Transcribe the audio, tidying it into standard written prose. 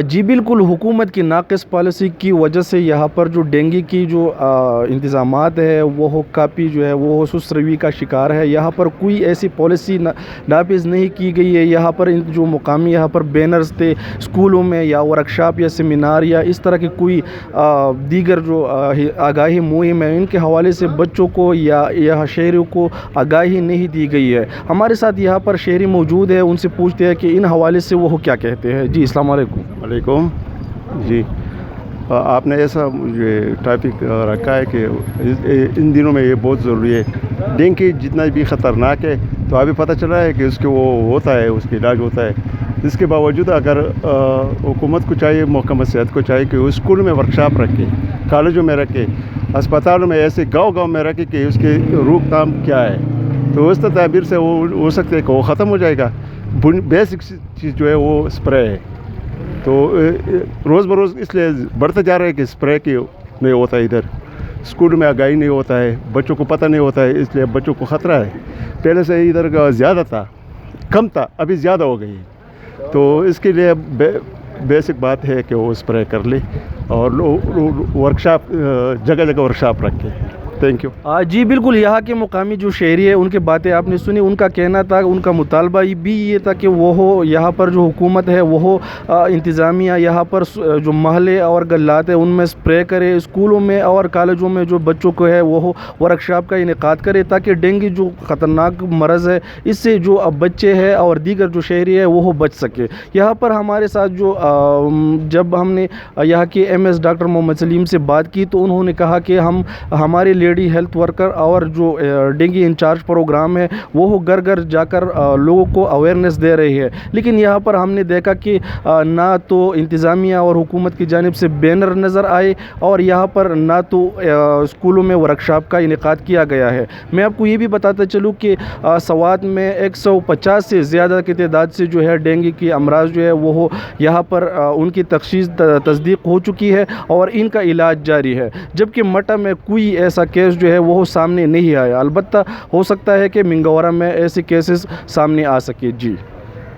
جی بالکل، حکومت کی ناقص پالیسی کی وجہ سے یہاں پر جو ڈینگی کی جو انتظامات ہے وہ کافی جو ہے وہ سست روی کا شکار ہے۔ یہاں پر کوئی ایسی پالیسی نافذ نہیں کی گئی ہے۔ یہاں پر جو مقامی یہاں پر بینرز تھے اسکولوں میں یا ورکشاپ یا سیمینار یا اس طرح کی کوئی دیگر جو آگاہی مہم ہے، ان کے حوالے سے بچوں کو یا شہریوں کو آگاہی نہیں دی گئی ہے۔ ہمارے ساتھ یہاں پر شہری موجود ہے، ان سے پوچھتے ہیں کہ ان حوالے سے وہ کیا کہتے ہیں۔ جی السلام علیکم۔ وعلیکم جی، آپ نے ایسا یہ ٹاپک رکھا ہے کہ ان دنوں میں یہ بہت ضروری ہے۔ ڈینگی جتنا بھی خطرناک ہے تو ابھی پتہ چلا ہے کہ اس کے وہ ہوتا ہے، اس کا علاج ہوتا ہے۔ اس کے باوجود اگر حکومت کو چاہیے، محکمہ صحت کو چاہیے کہ وہ اسکول میں ورکشاپ رکھے، کالجوں میں رکھے، اسپتالوں میں، ایسے گاؤں میں رکھے کہ اس کی روک تھام کیا ہے، تو اس تعبیر سے وہ ہو سکتا ہے کہ وہ ختم ہو جائے گا۔ بیسک چیز جو ہے وہ اسپرے ہے، تو روز بروز اس لیے بڑھتا جا رہا ہے کہ اسپرے کی نہیں ہوتا ہے، ادھر اسکول میں آگاہی نہیں ہوتا ہے، بچوں کو پتہ نہیں ہوتا ہے، اس لیے بچوں کو خطرہ ہے۔ پہلے سے ادھر کا زیادہ تھا، کم تھا، ابھی زیادہ ہو گئی ہے، تو اس کے لیے بیسک بات ہے کہ وہ اسپرے کر لے اور ورکشاپ جگہ جگہ ورکشاپ رکھے۔ Thank you. جی بالکل، یہاں کے مقامی جو شہری ہیں ان کے باتیں آپ نے سنی، ان کا کہنا تھا، ان کا مطالبہ بھی یہ تھا کہ وہ یہاں پر جو حکومت ہے وہ انتظامیہ یہاں پر جو محلے اور گلات ہیں ان میں اسپرے کرے، اسکولوں میں اور کالجوں میں جو بچوں کو ہے وہ ورکشاپ کا انعقاد کرے، تاکہ ڈینگی جو خطرناک مرض ہے اس سے جو بچے ہیں اور دیگر جو شہری ہے وہ بچ سکے۔ یہاں پر ہمارے ساتھ جو جب ہم نے یہاں کے MS ڈاکٹر محمد سلیم سے بات کی تو انہوں نے کہا کہ ہمارے لیڈی ہیلتھ ورکر اور جو ڈینگی انچارج پروگرام ہے وہ گھر گھر جا کر لوگوں کو اویئرنیس دے رہی ہے، لیکن یہاں پر ہم نے دیکھا کہ نہ تو انتظامیہ اور حکومت کی جانب سے بینر نظر آئے اور یہاں پر نہ تو اسکولوں میں ورکشاپ کا انعقاد کیا گیا ہے۔ میں آپ کو یہ بھی بتاتا چلوں کہ سوات میں 150 سے زیادہ کی تعداد سے جو ہے ڈینگی کی امراض جو ہے وہ یہاں پر ان کی تشخیص تصدیق ہو چکی ہے اور ان کا علاج جاری ہے، جبکہ مٹا میں کوئی ایسا کیس جو ہے وہ سامنے نہیں آیا۔ البتہ ہو سکتا ہے کہ منگورا میں ایسے کیسز سامنے آ سکے۔ جی